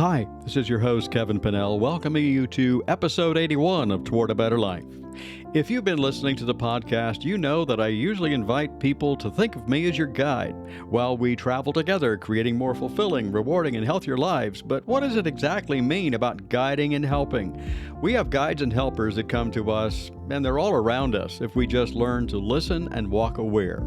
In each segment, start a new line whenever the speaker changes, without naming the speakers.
Hi, this is your host, Kevin Pennell, welcoming you to episode 81 of Toward a Better Life. If you've been listening to the podcast, you know that I usually invite people to think of me as your guide while we travel together, creating more fulfilling, rewarding, and healthier lives. But what does it exactly mean about guiding and helping? We have guides and helpers that come to us, and they're all around us if we just learn to listen and walk aware.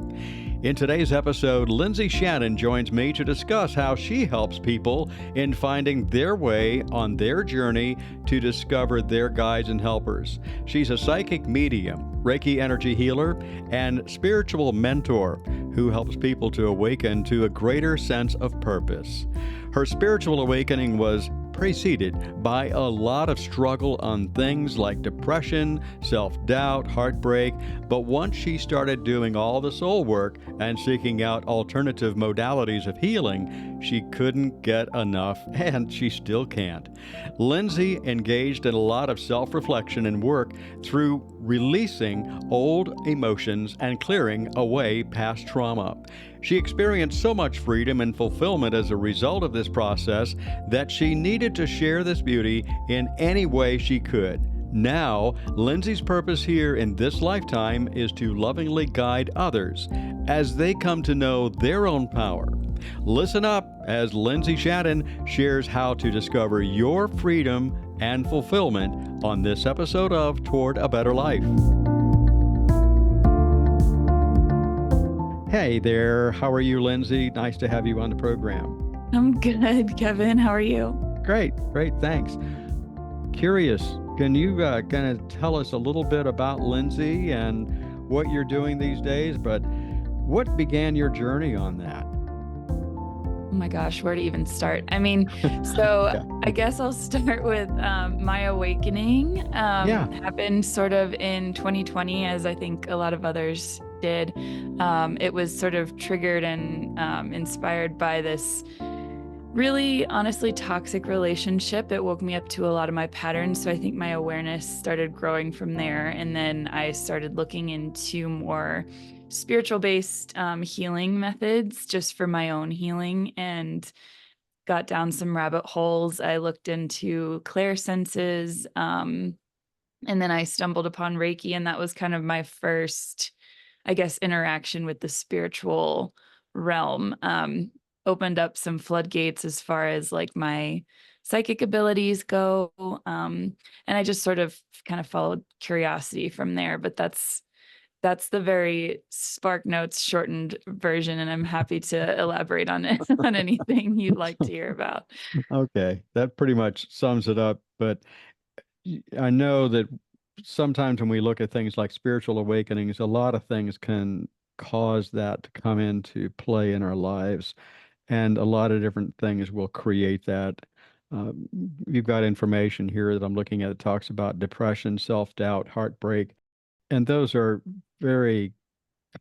In today's episode, Lindsay Shannon joins me to discuss how she helps people in finding their way on their journey to discover their guides and helpers. She's a psychic medium, Reiki energy healer, and spiritual mentor who helps people to awaken to a greater sense of purpose. Her spiritual awakening was preceded by a lot of struggle on things like depression, self-doubt, heartbreak, but once she started doing all the soul work and seeking out alternative modalities of healing, she couldn't get enough, and she still can't. Lindsay engaged in a lot of self-reflection and work through releasing old emotions and clearing away past trauma. She experienced so much freedom and fulfillment as a result of this process that she needed to share this beauty in any way she could. Now, Lindsay's purpose here in this lifetime is to lovingly guide others as they come to know their own power. Listen up as Lindsay Shannon shares how to discover your freedom and fulfillment on this episode of Toward a Better Life. Hey there, how are you, Lindsay? Nice to have you on the program.
I'm good, Kevin. How are you?
Great, thanks. Curious, can you kind of tell us a little bit about Lindsay and what you're doing these days? But what began your journey on that?
Oh my gosh, where to even start? I mean, so
Yeah.
I guess I'll start with my awakening. Happened sort of in 2020, as I think a lot of others did. It was sort of triggered and inspired by this really honestly toxic relationship. It woke me up to a lot of my patterns. So I think my awareness started growing from there. And then I started looking into more spiritual based healing methods just for my own healing, and got down some rabbit holes. I looked into clairsenses, and then I stumbled upon Reiki, and that was kind of my first, I guess, interaction with the spiritual realm. Opened up some floodgates as far as like my psychic abilities go. And I just sort of kind of followed curiosity from there, but that's the very Spark Notes shortened version. And I'm happy to elaborate on it, on anything you'd like to hear about.
Okay, that pretty much sums it up. But I know that sometimes when we look at things like spiritual awakenings, a lot of things can cause that to come into play in our lives. And a lot of different things will create that. You've got information here that I'm looking at that talks about depression, self-doubt, heartbreak, and those are very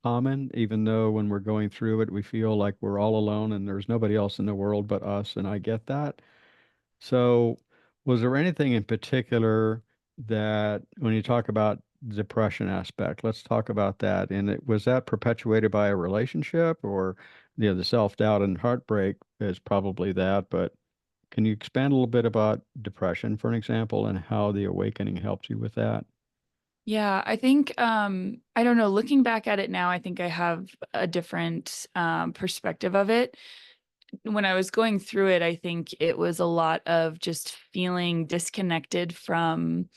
common, even though when we're going through it, we feel like we're all alone and there's nobody else in the world but us, and I get that. So, was there anything in particular that when you talk about the depression aspect, let's talk about that. And was that perpetuated by a relationship, or the self-doubt and heartbreak is probably that, but can you expand a little bit about depression, for an example, and how the awakening helped you with that?
Yeah, I think, I don't know, looking back at it now, I think I have a different perspective of it. When I was going through it, I think it was a lot of just feeling disconnected from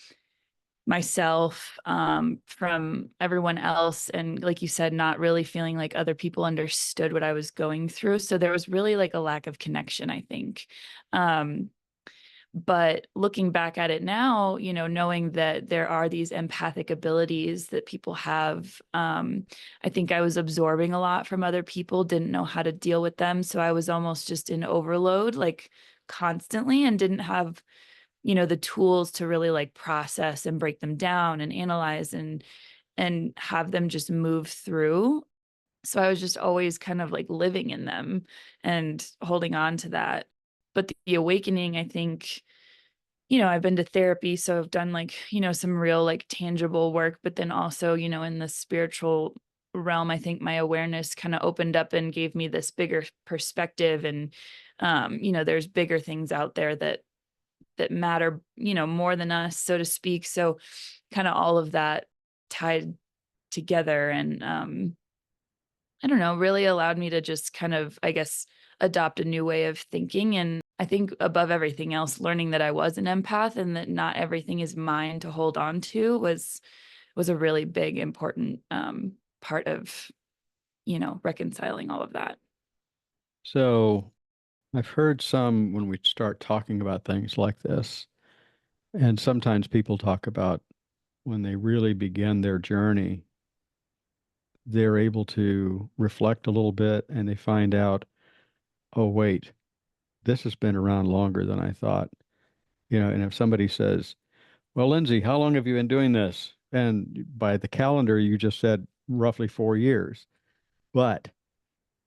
myself, from everyone else. And like you said, not really feeling like other people understood what I was going through. So there was really like a lack of connection, I think. But looking back at it now, knowing that there are these empathic abilities that people have, I think I was absorbing a lot from other people, didn't know how to deal with them. So I was almost just in overload, like constantly, and didn't have, the tools to really like process and break them down and analyze and have them just move through. So I was just always kind of like living in them and holding on to that. But the awakening, I think, I've been to therapy, so I've done like, some real like tangible work, but then also, in the spiritual realm, I think my awareness kind of opened up and gave me this bigger perspective. And, there's bigger things out there that matter, more than us, so to speak. So kind of all of that tied together. And, I don't know, really allowed me to just kind of, I guess, adopt a new way of thinking. And I think above everything else, learning that I was an empath and that not everything is mine to hold on to was a really big, important part of, reconciling all of that.
So I've heard some when we start talking about things like this, and sometimes people talk about when they really begin their journey, they're able to reflect a little bit and they find out, oh, wait, this has been around longer than I thought. And if somebody says, well, Lindsay, how long have you been doing this? And by the calendar, you just said roughly 4 years. But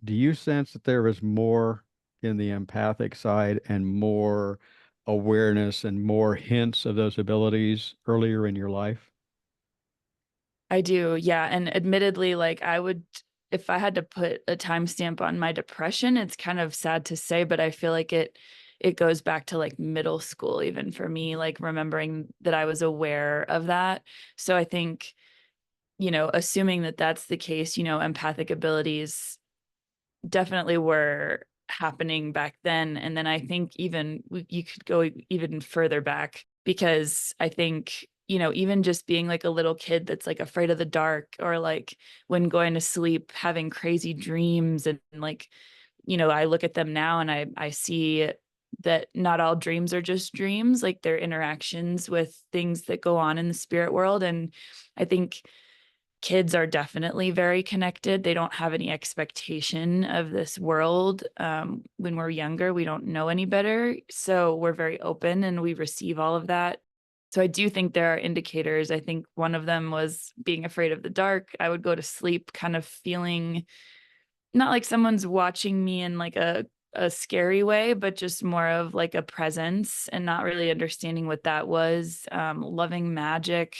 do you sense that there is more in the empathic side and more awareness and more hints of those abilities earlier in your life?
I do, yeah. And admittedly, like if I had to put a timestamp on my depression, it's kind of sad to say, but I feel like it goes back to like middle school, even for me, like remembering that I was aware of that. So I think, assuming that that's the case, empathic abilities definitely were happening back then. And then I think even you could go even further back, because I think, even just being like a little kid that's like afraid of the dark, or like when going to sleep having crazy dreams, and like, I look at them now and I see that not all dreams are just dreams, like they're interactions with things that go on in the spirit world. And I think kids are definitely very connected. They don't have any expectation of this world. When we're younger, we don't know any better. So we're very open and we receive all of that. So I do think there are indicators. I think one of them was being afraid of the dark. I would go to sleep kind of feeling not like someone's watching me in like a scary way, but just more of like a presence, and not really understanding what that was. Loving magic,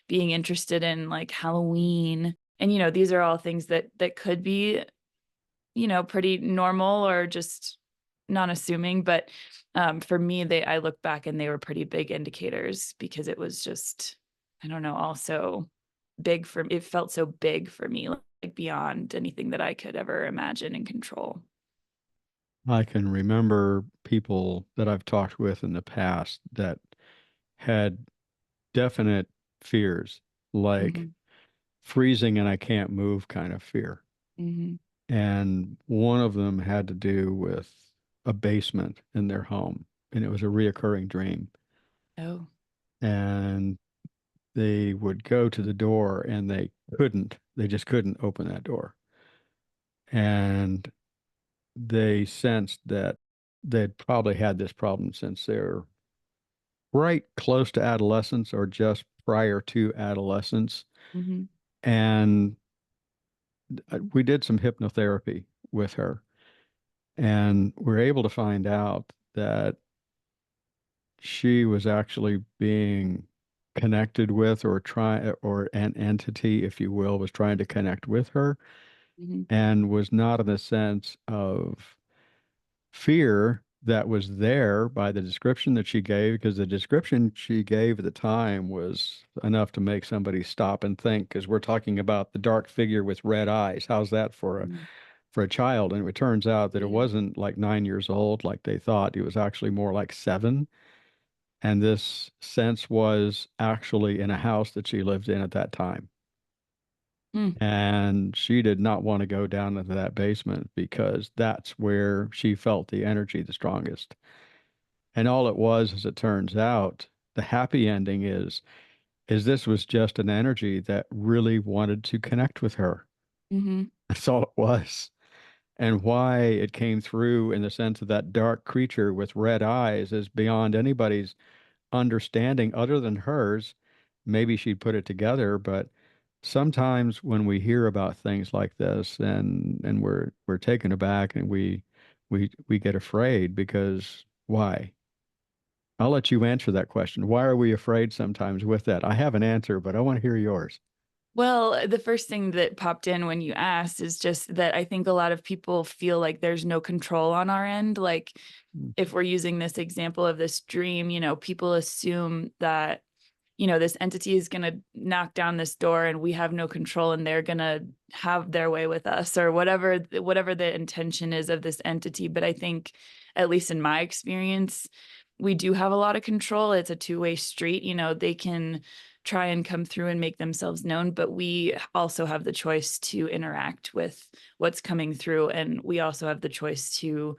being interested in like Halloween. And, these are all things that could be, pretty normal or just non-assuming. But for me, I look back and they were pretty big indicators, because it was just, I don't know, also it felt so big for me, like beyond anything that I could ever imagine and control.
I can remember people that I've talked with in the past that had definite fears, like
Hmm.
freezing and I can't move kind of fear.
Hmm.
And one of them had to do with a basement in their home, and it was a reoccurring dream.
Oh.
And they would go to the door and they just couldn't open that door. And they sensed that they'd probably had this problem since they're right close to adolescence or just prior to adolescence.
Hmm.
And we did some hypnotherapy with her, and we're able to find out that she was actually being connected with, or an entity, if you will, was trying to connect with her,
Hmm.
and was not in a sense of fear that was there by the description that she gave, because the description she gave at the time was enough to make somebody stop and think, because we're talking about the dark figure with red eyes. How's that for a child? And it turns out that it
Yeah.
wasn't like 9 years old like they thought. It was actually more like 7. And this sense was actually in a house that she lived in at that time.
Mm.
And she did not want to go down into that basement because that's where she felt the energy the strongest. And all it was, as it turns out, the happy ending is this was just an energy that really wanted to connect with her.
Hmm.
That's all it was. And why it came through in the sense of that dark creature with red eyes is beyond anybody's understanding other than hers. Maybe she'd put it together, but sometimes when we hear about things like this, and we're taken aback, and we get afraid, because why? I'll let you answer that question. Why are we afraid sometimes with that? I have an answer, but I want to hear yours.
Well, the first thing that popped in when you asked is just that I think a lot of people feel like there's no control on our end. Like,
Mm.
if we're using this example of this dream, people assume that, this entity is going to knock down this door and we have no control and they're going to have their way with us or whatever the intention is of this entity. But I think, at least in my experience, we do have a lot of control. It's a two-way street. They can try and come through and make themselves known, but we also have the choice to interact with what's coming through. And we also have the choice to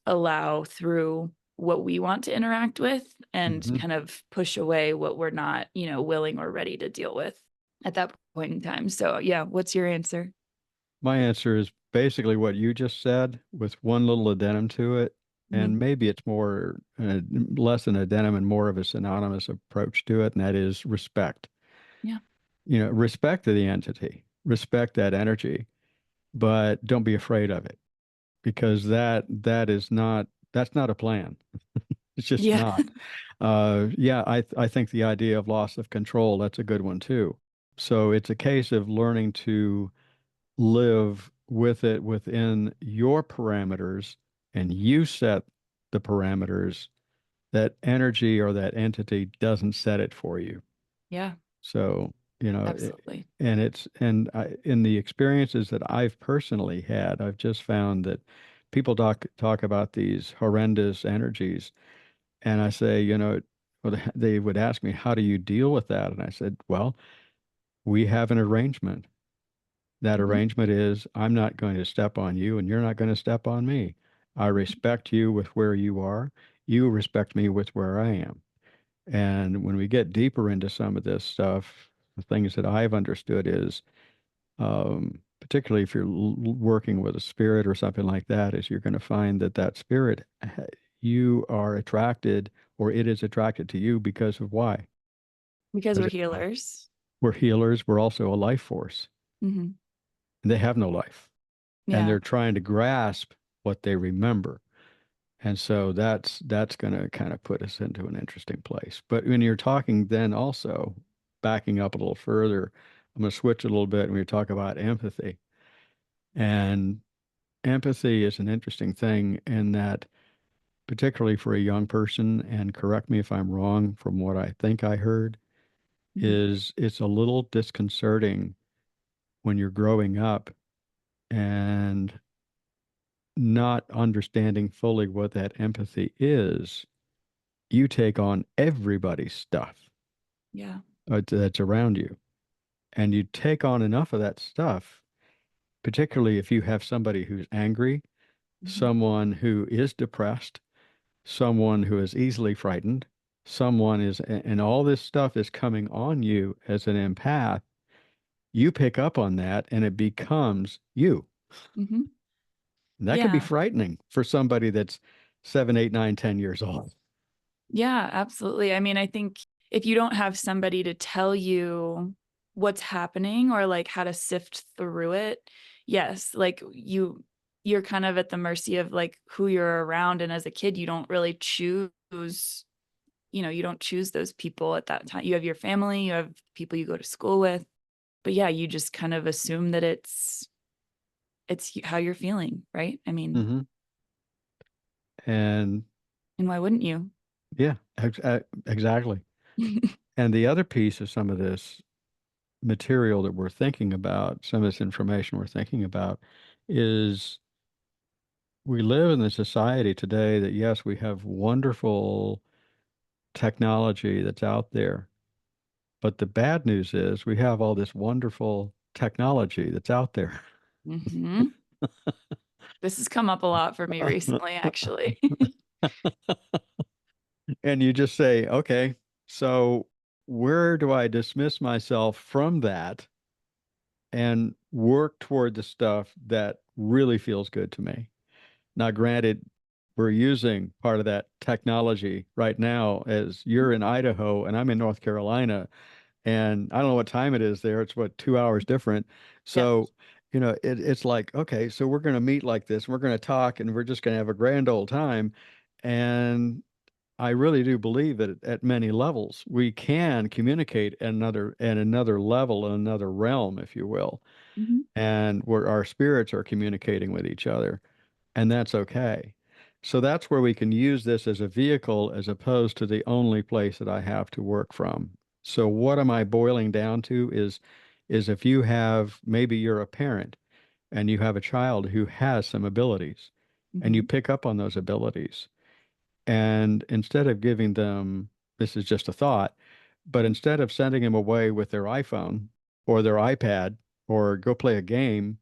allow through what we want to interact with and
Mhm.
kind of push away what we're not, willing or ready to deal with at that point in time. So, yeah, what's your answer?
My answer is basically what you just said with one little addendum to it.
Mhm.
And maybe it's more, less an addendum and more of a synonymous approach to it, and that is respect.
Yeah.
Respect to the entity, respect that energy, but don't be afraid of it because that's not a plan. It's just
Yeah.
not. Yeah, I think the idea of loss of control, that's a good one too. So it's a case of learning to live with it within your parameters, and you set the parameters. That energy or that entity doesn't set it for you.
Yeah,
So, you know,
absolutely.
and in the experiences that I've personally had, I've just found that people talk about these horrendous energies, and I say, well, they would ask me, how do you deal with that? And I said, well, we have an arrangement. That
Hmm.
arrangement is I'm not going to step on you and you're not going to step on me. I respect you with where you are. You respect me with where I am. And when we get deeper into some of this stuff, the things that I've understood is, particularly if you're working with a spirit or something like that, is you're going to find that that spirit, you are attracted or it is attracted to you because of why?
Because we're
Because
healers.
we're healers. We're also a life force.
Hmm.
And they have no life. And
Yeah.
they're trying to grasp what they remember. And so that's going to kind of put us into an interesting place. But when you're talking then also backing up a little further, I'm going to switch a little bit and we talk about empathy. And empathy is an interesting thing in that particularly for a young person, and correct me if I'm wrong from what I think I heard,
Hmm.
is it's a little disconcerting when you're growing up and not understanding fully what that empathy is. You take on everybody's stuff
Yeah.
that's around you, and you take on enough of that stuff, particularly if you have somebody who's angry,
Hmm.
someone who is depressed, someone who is easily frightened, someone is, and all this stuff is coming on you as an empath. You pick up on that and it becomes you.
Hmm.
And that can be
Yeah.
frightening for somebody that's 7, 8, 9, 10 years old.
Yeah, absolutely. I mean, I think if you don't have somebody to tell you what's happening or like how to sift through it, yes, like you're kind of at the mercy of like who you're around. And as a kid, you don't really choose, you don't choose those people at that time. You have your family, you have people you go to school with. But yeah, you just kind of assume that it's how you're feeling, right? I mean,
Hmm. And
and why wouldn't you?
yeah, exactly. And the other piece of some of this material that we're thinking about, some of this information we're thinking about, is we live in a society today that, yes, we have wonderful technology that's out there. But the bad news is we have all this wonderful technology that's out there.
Hmm. This has come up a lot for me recently, actually.
And you just say, okay, so where do I dismiss myself from that and work toward the stuff that really feels good to me? Now, granted, we're using part of that technology right now as you're in Idaho and I'm in North Carolina, and I don't know what time it is there. It's what, 2 hours different.
Yep.
So, it's like, okay, so we're going to meet like this. We're going to talk and we're just going to have a grand old time. And I really do believe that at many levels we can communicate at another level, in another realm, if you will,
Mhm.
and where our spirits are communicating with each other, and that's okay. So that's where we can use this as a vehicle as opposed to the only place that I have to work from. So what am I boiling down to is if you have, maybe you're a parent and you have a child who has some abilities and you
Mhm.
pick up on those abilities, and instead of giving them, this is just a thought, but instead of sending them away with their iPhone or their iPad or go play a game,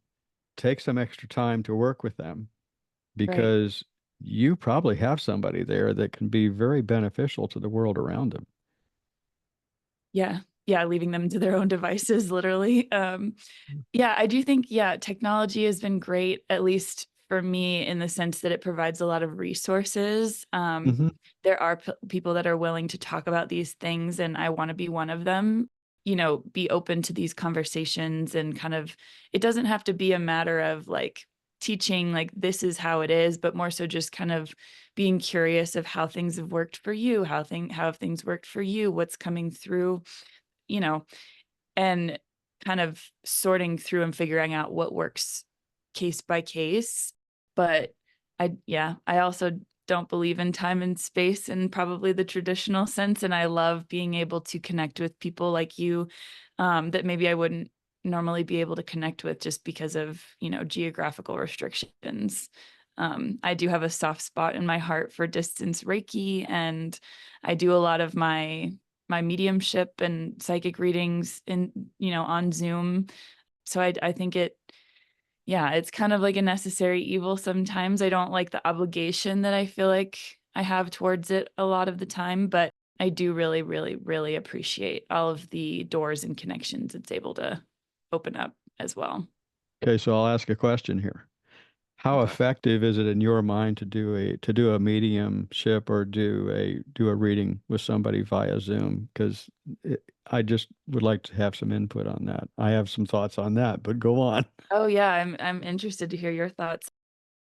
take some extra time to work with them,
Right.
because you probably have somebody there that can be very beneficial to the world around them.
Yeah. Yeah, leaving them to their own devices, literally. Yeah, I do think, yeah, technology has been great, at least for me, in the sense that it provides a lot of resources.
Hmm.
There are people that are willing to talk about these things, and I want to be one of them. Be open to these conversations and kind of, it doesn't have to be a matter of like teaching, like this is how it is, but more so just kind of being curious of how things have worked for you, how have things worked for you, what's coming through, you know, and kind of sorting through and figuring out what works case by case. But yeah, I also don't believe in time and space in probably the traditional sense. And I love being able to connect with people like you, that maybe I wouldn't normally be able to connect with just because of, geographical restrictions. I do have a soft spot in my heart for distance Reiki, and I do a lot of my mediumship and psychic readings on Zoom. So I think yeah, it's kind of like a necessary evil sometimes. I don't like the obligation that I feel like I have towards it a lot of the time, but I do really, really, really appreciate all of the doors and connections it's able to open up as well.
Okay, so I'll ask a question here. How
Okay.
effective is it in your mind to do a mediumship or do a reading with somebody via Zoom? Because I just would like to have some input on that. I have some thoughts on that, but go on.
Oh yeah, I'm interested to hear your thoughts.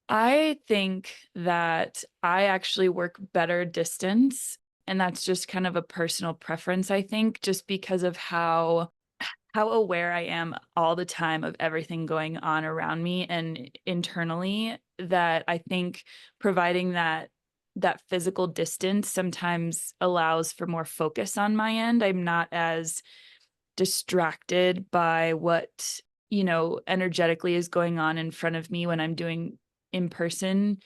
I think that I actually work better distance, and that's just kind of a personal preference, I think, just because of how aware I am all the time of everything going on around me and internally, that I think providing that physical distance sometimes allows for more focus on my end. I'm not as distracted by what, energetically is going on in front of me when I'm doing in-person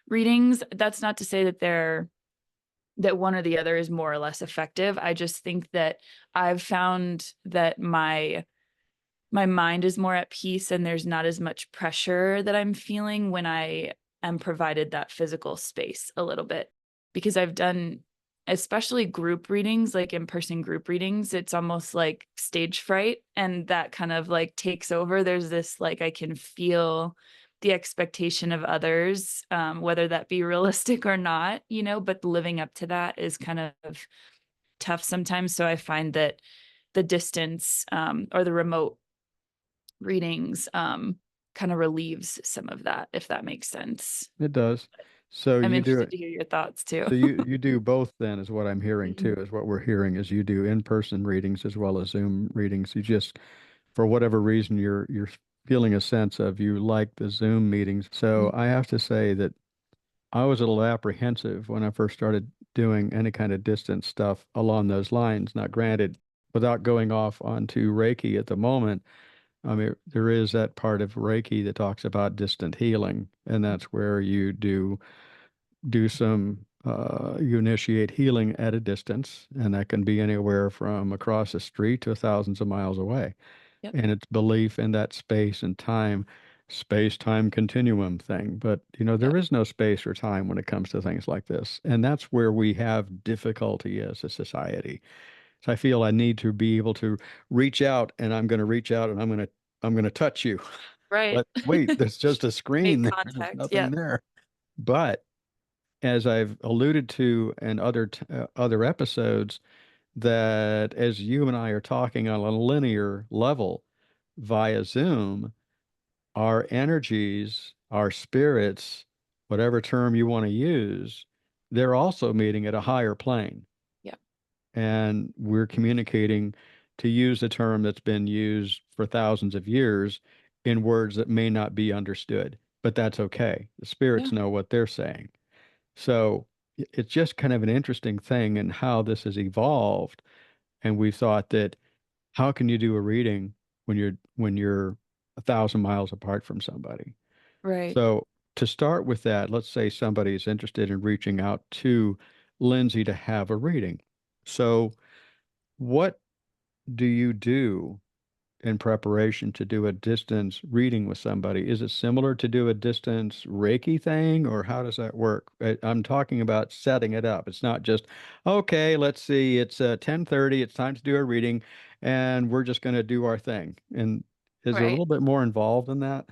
readings. That's not to say that one or the other is more or less effective. I just think that I've found that my mind is more at peace and there's not as much pressure that I'm feeling when I am provided that physical space a little bit. Because I've done, especially group readings, like in-person group readings, it's almost like stage fright, and that kind of like takes over. There's this, like, I can feel the expectation of others, whether that be realistic or not, but living up to that is kind of tough sometimes. So I find that the distance, or the remote readings, kind of relieves some of that, if that makes sense.
It does. So
I'm
you do
interested
it.
to hear your thoughts too.
So you do both then, is what I'm hearing too,
Mhm.
is what we're hearing is you do in-person readings as well as Zoom readings. You just, for whatever reason, you're feeling a sense of you like the Zoom meetings. So
Mhm.
I have to say that I was a little apprehensive when I first started doing any kind of distance stuff along those lines. Now, granted, without going off onto Reiki at the moment, I mean, there is that part of Reiki that talks about distant healing, and that's where you do some you initiate healing at a distance, and that can be anywhere from across the street to thousands of miles away.
Yep.
And it's belief in that space time continuum thing. But
Yep.
there is no space or time when it comes to things like this, and that's where we have difficulty as a society. So I feel I need to be able to reach out, and I'm going to reach out, and I'm going to touch you.
Right.
But wait, there's just a screen
Make
there. There's
contact.
nothing
Yep.
there. But as I've alluded to in other episodes, that as you and I are talking on a linear level via Zoom, our energies, our spirits, whatever term you want to use, they're also meeting at a higher plane.
Yeah.
And we're communicating, to use a term that's been used for thousands of years, in words that may not be understood, but that's okay. The
Yeah.
spirits know what they're saying. So it's just kind of an interesting thing and how this has evolved. And we thought that, how can you do a reading when you're 1,000 miles apart from somebody?
Right.
So to start with that, let's say somebody's interested in reaching out to Lindsay to have a reading. So what do you do in preparation to do a distance reading with somebody? Is it similar to do a distance Reiki thing, or how does that work? I'm talking about setting it up. It's not just, okay, let's see, it's 10:30, it's time to do a reading, and we're just going to do our thing. And is there a
Right.
little bit more involved in that?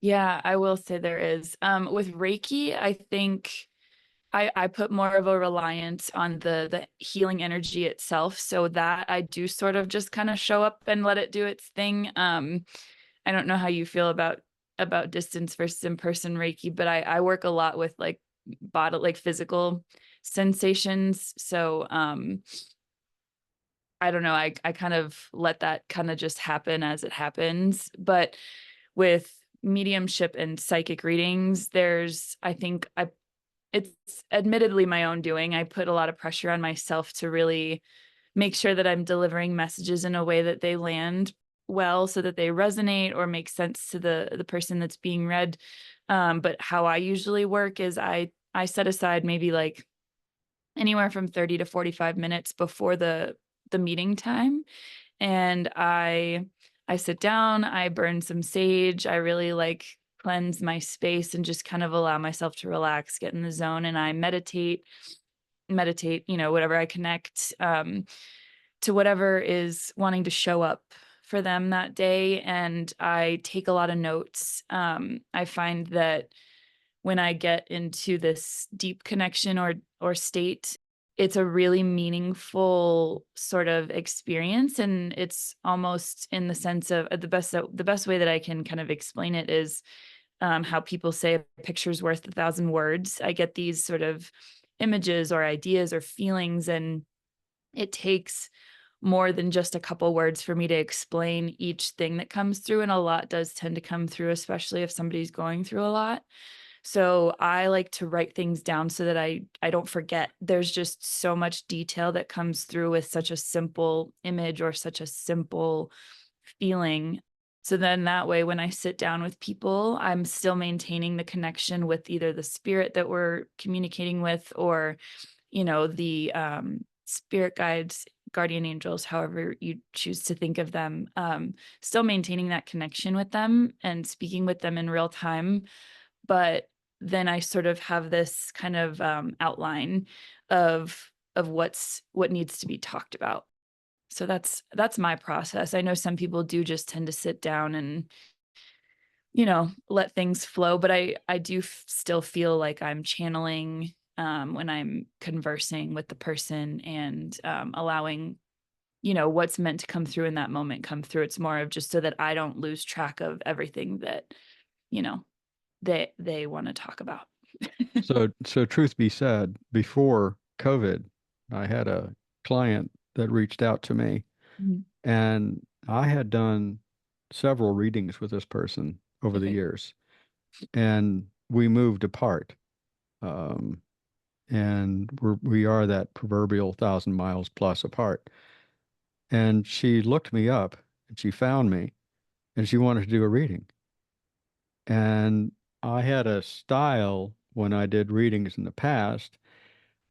Yeah, I will say there is. With Reiki, I think I put more of a reliance on the healing energy itself, so that I do sort of just kind of show up and let it do its thing. I don't know how you feel about distance versus in-person Reiki, but I work a lot with like body, like physical sensations. So I don't know, I kind of let that kind of just happen as it happens. But with mediumship and psychic readings, there's I think I it's admittedly my own doing. I put a lot of pressure on myself to really make sure that I'm delivering messages in a way that they land well so that they resonate or make sense to the person that's being read. But how I usually work is I set aside maybe like anywhere from 30 to 45 minutes before the meeting time, and I sit down, I burn some sage, I really like cleanse my space and just kind of allow myself to relax, get in the zone, and I meditate, whatever I connect to whatever is wanting to show up for them that day. And I take a lot of notes. I find that when I get into this deep connection or state, it's a really meaningful sort of experience, and it's almost in the sense of the best way that I can kind of explain it is how people say a picture's worth 1,000 words. I get these sort of images or ideas or feelings, and it takes more than just a couple words for me to explain each thing that comes through, and a lot does tend to come through, especially if somebody's going through a lot. So I like to write things down so that I don't forget. There's just so much detail that comes through with such a simple image or such a simple feeling. So then that way, when I sit down with people, I'm still maintaining the connection with either the spirit that we're communicating with, or, the spirit guides, guardian angels, however you choose to think of them, still maintaining that connection with them and speaking with them in real time. But then I sort of have this kind of outline of what needs to be talked about. So that's my process. I know some people do just tend to sit down and, let things flow, but I do still feel like I'm channeling when I'm conversing with the person and allowing, what's meant to come through in that moment come through. It's more of just so that I don't lose track of everything that, you know, they want to talk about.
So truth be said, before COVID, I had a client that reached out to me,
Mhm.
and I had done several readings with this person over the
Okay.
years, and we moved apart. Um, and we are that proverbial 1,000 miles plus apart. And she looked me up and she found me and she wanted to do a reading. And I had a style when I did readings in the past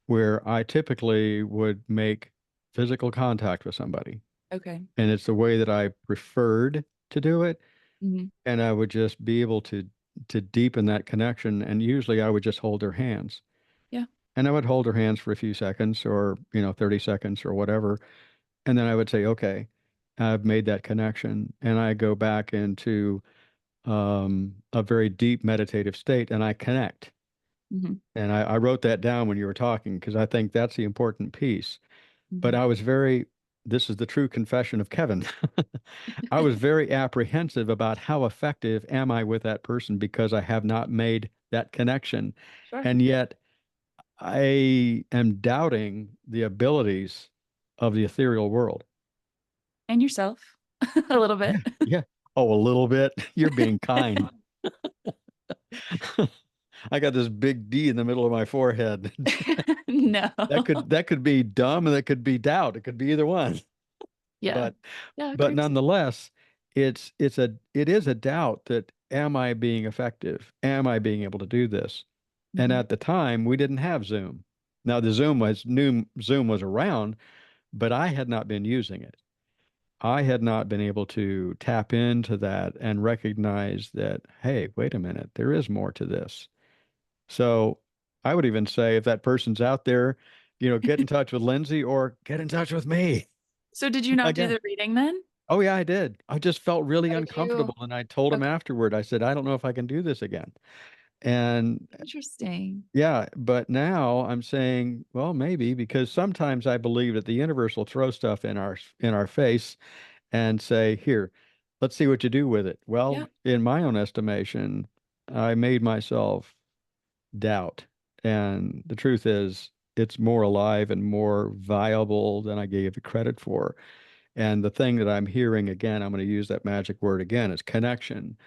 where I typically would make physical contact with somebody.
Okay.
And it's the way that I preferred to do it.
Mhm.
And I would just be able to deepen that connection. And usually I would just hold their hands.
Yeah.
And I would hold her hands for a few seconds or, 30 seconds or whatever. And then I would say, okay, I've made that connection. And I go back into a very deep meditative state and I connect.
Mhm.
And I wrote that down when you were talking because I think that's the important piece. But
Mhm.
I was very, this is the true confession of Kevin. I was very apprehensive about how effective am I with that person because I have not made that connection.
Sure.
And yet I am doubting the abilities of the ethereal world.
And yourself a little
Yeah.
bit.
Yeah. Oh, a little bit. You're being kind. I got this big D in the middle of my forehead.
No.
That could be dumb and that could be doubt. It could be either one.
Yeah.
But
Yeah, it
but
could too.
nonetheless, it is a doubt that am I being effective? Am I being able to do this? And
Mhm.
at the time, we didn't have Zoom. Now the Zoom was around, but I had not been using it. I had not been able to tap into that and recognize that, hey, wait a minute, there is more to this. So I would even say if that person's out there, get in touch with Lindsay or get in touch with me
So did you not do
again.
the reading then?
Oh yeah, I did. I just felt really
How did you?
uncomfortable and I told him
Okay,
afterward, I said, I don't know if I can do this again. And
interesting.
yeah, but now I'm saying, well, maybe because sometimes I believe that the universe will throw stuff in our face and say, "Here, let's see what you do with it."
Yeah.
Well, in my own estimation, I made myself doubt. And the truth is, it's more alive and more viable than I gave it credit for. And the thing that I'm hearing again, I'm going to use that magic word again, is connection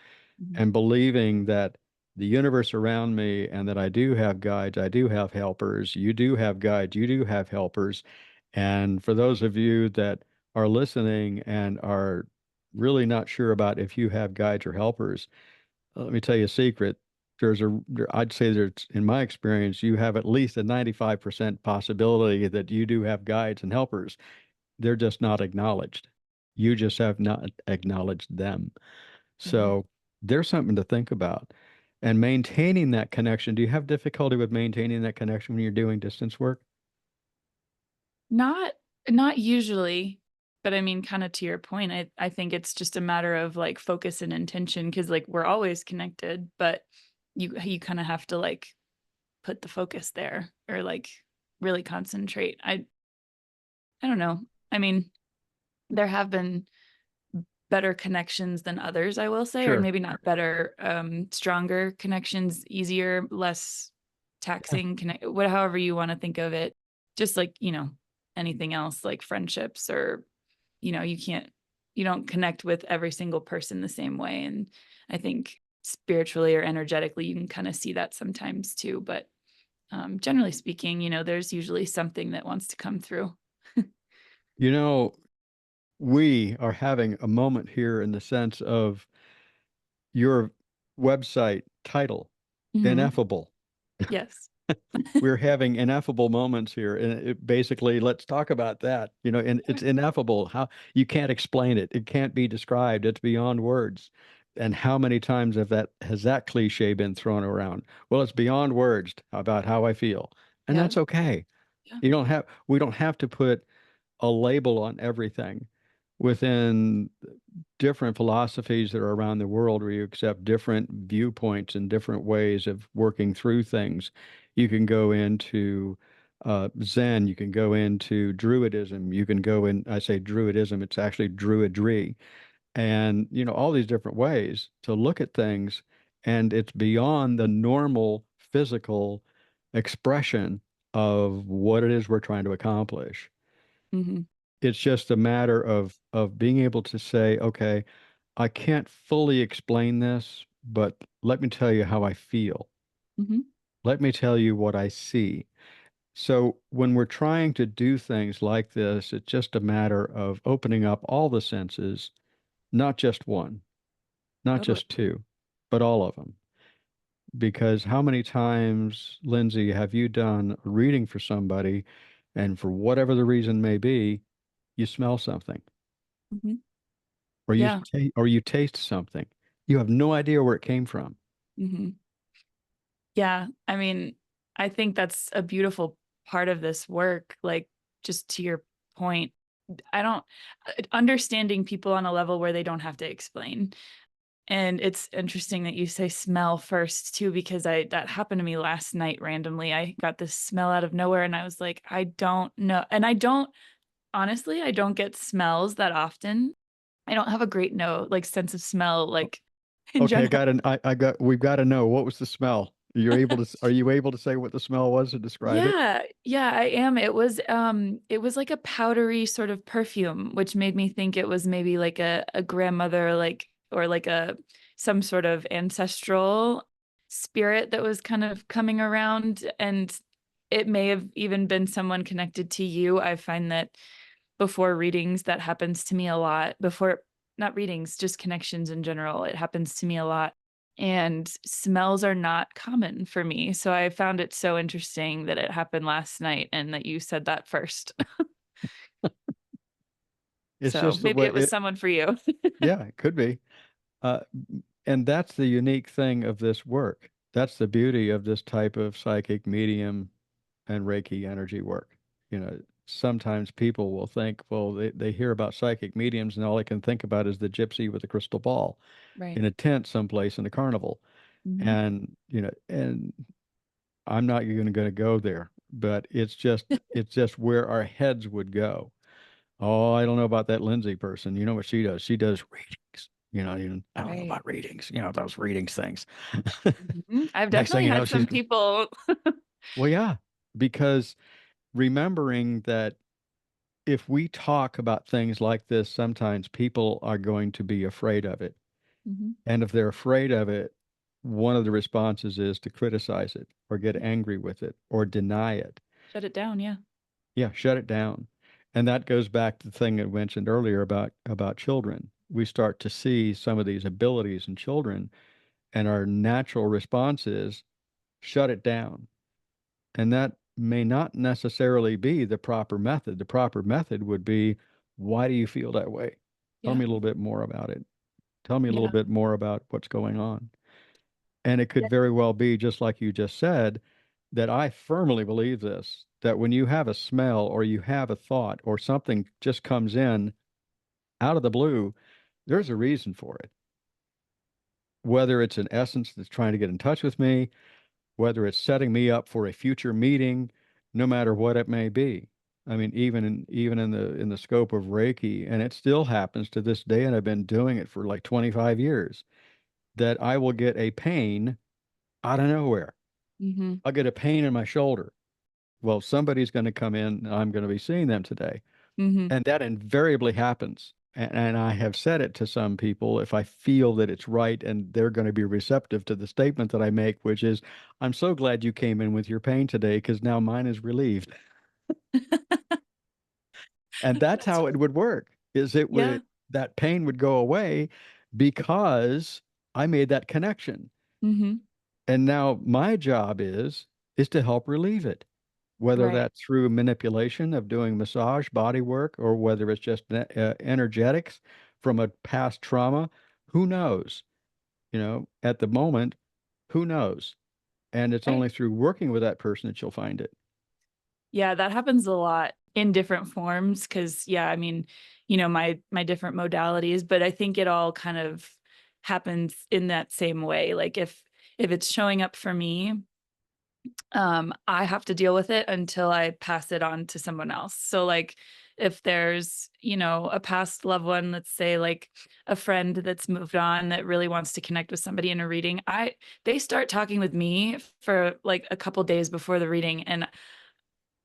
Mhm.
and believing that the universe around me and that I do have guides, I do have helpers, you do have guides, you do have helpers. And for those of you that are listening and are really not sure about if you have guides or helpers, let me tell you a secret. I'd say there's, in my experience, you have at least a 95% possibility that you do have guides and helpers. They're just not acknowledged. You just have not acknowledged them.
Mhm.
So there's something to think about. And maintaining that connection. Do you have difficulty with maintaining that connection when you're doing distance work?
Not not usually, but I mean, kind of to your point, I think it's just a matter of like focus and intention because like we're always connected, but you kind of have to like put the focus there or like really concentrate. I don't know. I mean, there have been better connections than others, I will say, or
Sure.
maybe not better, stronger connections, easier, less
Yeah.
taxing, however you want to think of it. Just like, anything else like friendships or, you don't connect with every single person the same way. And I think spiritually or energetically, you can kind of see that sometimes too. But generally speaking, there's usually something that wants to come through.
You know, we are having a moment here in the sense of your website title,
Hmm.
Ineffable.
Yes.
We're having ineffable moments here. And basically, let's talk about that. And it's ineffable. How you can't explain it. It can't be described. It's beyond words. And how many times has that cliche been thrown around? Well, it's beyond words about how I feel. And
Yeah.
that's okay.
Yeah.
We don't have to put a label on everything within different philosophies that are around the world where you accept different viewpoints and different ways of working through things. You can go into Zen, you can go into Druidism, you can go in, I say Druidism, it's actually Druidry, and all these different ways to look at things, and it's beyond the normal physical expression of what it is we're trying to accomplish.
Hmm.
It's just a matter of being able to say, okay, I can't fully explain this, but let me tell you how I feel.
Hmm.
Let me tell you what I see. So when we're trying to do things like this, it's just a matter of opening up all the senses, not just one, not
Totally.
just two, but all of them. Because how many times, Lindsay, have you done a reading for somebody, and for whatever the reason may be, you smell something,
Hmm.
or
Yeah.
you taste something. You have no idea where it came from.
Hmm. Yeah. I mean, I think that's a beautiful part of this work. Like, just to your point, I don't understanding people on a level where they don't have to explain. And it's interesting that you say smell first too, because that happened to me last night randomly. I got this smell out of nowhere and I was like, I don't know. And I don't honestly, I don't get smells that often. I don't have a great sense of smell, like in
Okay,
general.
we've got to know what was the smell. Are you able to say what the smell was to describe it?
Yeah, yeah, I am. It was like a powdery sort of perfume, which made me think it was maybe like a grandmother, like, or like a some sort of ancestral spirit that was kind of coming around. And it may have even been someone connected to you. I find that before readings, that happens to me a lot. Before, not readings, just connections in general, it happens to me a lot. And smells are not common for me. So I found it so interesting that it happened last night and that you said that first.
It's
So
just the
maybe
way
it was
it,
someone for you.
yeah, it could be. Uh, and that's the unique thing of this work. That's the beauty of this type of psychic medium and Reiki energy work. You know, sometimes people will think, well, they hear about psychic mediums and all they can think about is the gypsy with a crystal ball
Right.
in a tent someplace in a carnival.
Hmm.
And, and I'm not even going to go there, but it's just where our heads would go. Oh, I don't know about that Lindsay person. You know what she does? She does readings. I don't know
Right.
about readings, those readings things.
I've
Next thing
definitely
you know,
had some people.
well, yeah, because remembering that if we talk about things like this, sometimes people are going to be afraid of it.
Mhm.
And if they're afraid of it, one of the responses is to criticize it or get angry with it or deny it.
Shut it down. Yeah.
Yeah, shut it down. And that goes back to the thing I mentioned earlier about children. We start to see some of these abilities in children, and our natural response is shut it down. And that may not necessarily be the proper method. The proper method would be, why do you feel that way? Tell
Yeah.
me a little bit more about it. Tell me a little
Yeah.
bit more about what's going on. And it
Yeah.
could very well be, just like you just said, that I firmly believe this, that when you have a smell or you have a thought or something just comes in out of the blue, there's a reason for it. Whether it's an essence that's trying to get in touch with me, whether it's setting me up for a future meeting, no matter what it may be. I mean, even in the scope of Reiki, and it still happens to this day, and I've been doing it for like 25 years, that I will get a pain out of nowhere.
Hmm.
I'll get a pain in my shoulder. Well, somebody's going to come in, and I'm going to be seeing them today.
Hmm.
And that invariably happens. And I have said it to some people if I feel that it's right and they're going to be receptive to the statement that I make, which is, I'm so glad you came in with your pain today because now mine is relieved. And that's
That's
how it would work, is it
yeah.
would that pain would go away because I made that connection.
Hmm.
And now my job is to help relieve it, whether
Right.
that's through manipulation of doing massage, body work, or whether it's just energetics from a past trauma. Who knows? At the moment, who knows? And it's
Right.
only through working with that person that you'll find it.
Yeah, that happens a lot in different forms because yeah, I mean, my different modalities, but I think it all kind of happens in that same way. Like if it's showing up for me, I have to deal with it until I pass it on to someone else. So like if there's, a past loved one, let's say like a friend that's moved on that really wants to connect with somebody in a reading, they start talking with me for like a couple days before the reading. And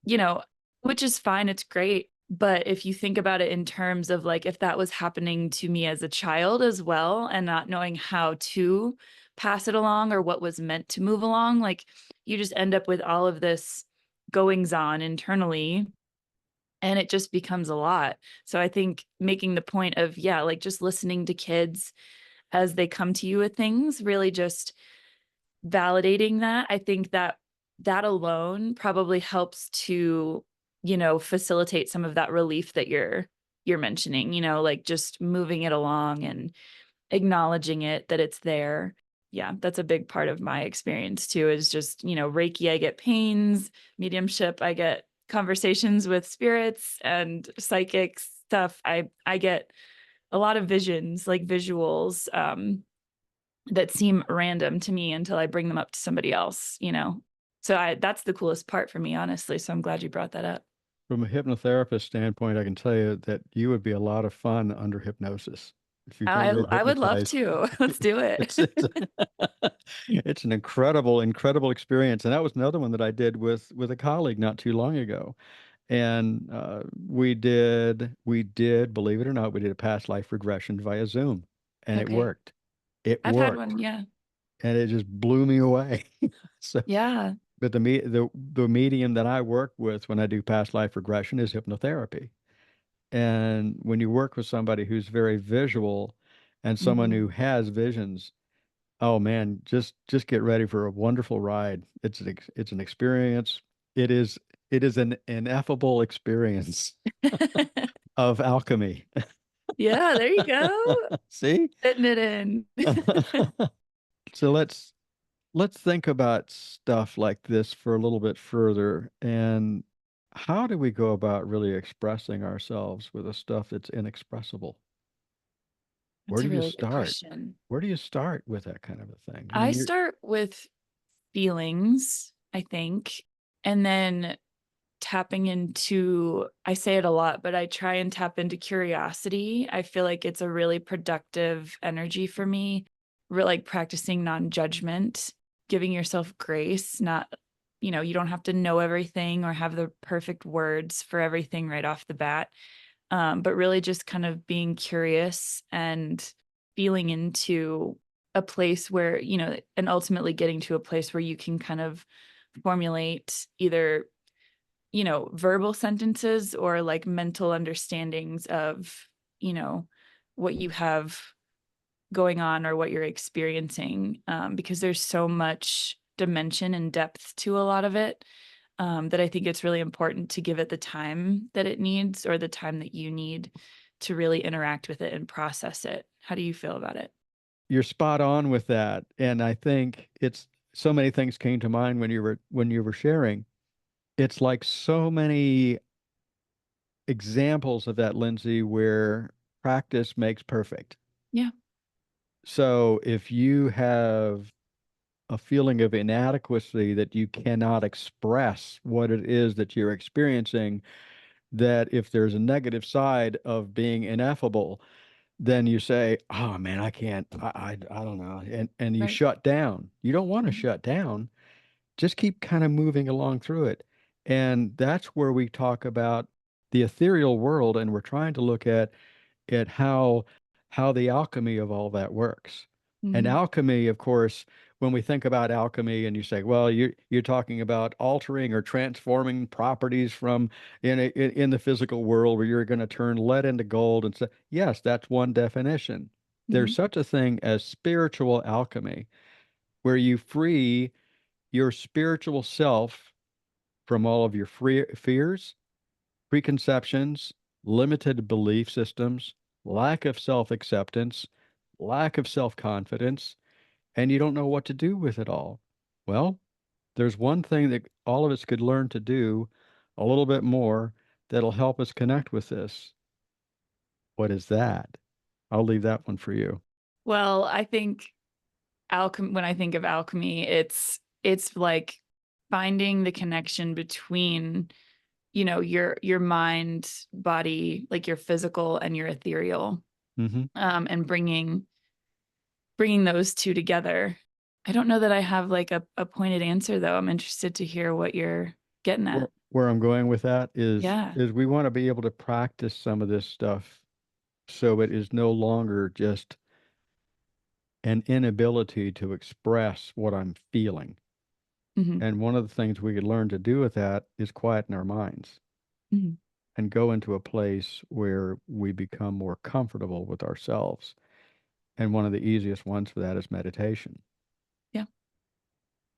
you know, which is fine, it's great. But if you think about it in terms of like if that was happening to me as a child as well and not knowing how to pass it along or what was meant to move along, like you just end up with all of this goings on internally and it just becomes a lot. So I think making the point of, yeah, like just listening to kids as they come to you with things, really just validating that, I think that that alone probably helps to, facilitate some of that relief that you're mentioning, like just moving it along and acknowledging it that it's there. Yeah, that's a big part of my experience too, is just, Reiki, I get pains, mediumship, I get conversations with spirits and psychic stuff. I get a lot of visions, like visuals. That seem random to me until I bring them up to somebody else. So that's the coolest part for me, honestly. So I'm glad you brought that up.
From a hypnotherapist standpoint, I can tell you that you would be a lot of fun under hypnosis. if you've ever been
I would love
hypnotized.
to. Let's do
It's
it.
it's it's an incredible experience, and that was another one that I did with a colleague not too long ago. And we did, believe it or not, we did a past life regression via Zoom, and it
Okay.
worked. It
I've had
worked,
one. Yeah.
and it just blew me away. So,
Yeah.
but the medium that I work with when I do past life regression is hypnotherapy. And when you work with somebody who's very visual and someone
Hmm.
who has visions, oh man, just get ready for a wonderful ride. It's an experience. It is it is an ineffable experience of alchemy.
Yeah, there you go.
See?
Fitting it in.
So let's think about stuff like this for a little bit further. And how do we go about really expressing ourselves with a stuff that's inexpressible? Where
That's
do
a
you
really good
start?
question.
Where do you start with that kind of a thing? I
I
mean, you're
start with feelings, I think, and then tapping into, I say it a lot, but I try and tap into curiosity. I feel like it's a really productive energy for me. Like practicing non-judgment, giving yourself grace, not, you don't have to know everything or have the perfect words for everything right off the bat. But really just kind of being curious and feeling into a place where, and ultimately getting to a place where you can kind of formulate either, verbal sentences or like mental understandings of, you know, what you have going on or what you're experiencing, because there's so much dimension and depth to a lot of it, that I think it's really important to give it the time that it needs or the time that you need to really interact with it and process it. How do you feel about it?
you're spot on with that. And I think it's so many things came to mind when you were sharing. It's like so many examples of that, Lindsay, where practice makes perfect.
Yeah.
So if you have a feeling of inadequacy that you cannot express what it is that you're experiencing, that if there's a negative side of being ineffable, then you say, "Oh man, I can't. I don't know," and you
Right.
shut down. You don't want to
Mhm.
shut down. Just keep kind of moving along through it, and that's where we talk about the ethereal world, and we're trying to look at how the alchemy of all that works. And
Mhm.
alchemy, of course, when we think about alchemy and you say, well, you're talking about altering or transforming properties from in the physical world where you're going to turn lead into gold and so yes, that's one definition. There's
Mhm.
such a thing as spiritual alchemy, where you free your spiritual self from all of your fears, preconceptions, limited belief systems, lack of self acceptance, lack of self confidence, and you don't know what to do with it all. Well, there's one thing that all of us could learn to do a little bit more that'll help us connect with this. What is that? I'll leave that one for you.
Well, I think alchemy, when I think of alchemy, it's like finding the connection between, your mind, body, like your physical and your ethereal,
Hmm.
and bringing those two together. I don't know that I have like a pointed answer though. I'm interested to hear what you're getting at.
Where I'm going with that
Yeah.
is we want to be able to practice some of this stuff so it is no longer just an inability to express what I'm feeling.
Hmm.
And one of the things we could learn to do with that is quieten our minds
Hmm.
and go into a place where we become more comfortable with ourselves. And one of the easiest ones for that is meditation.
Yeah.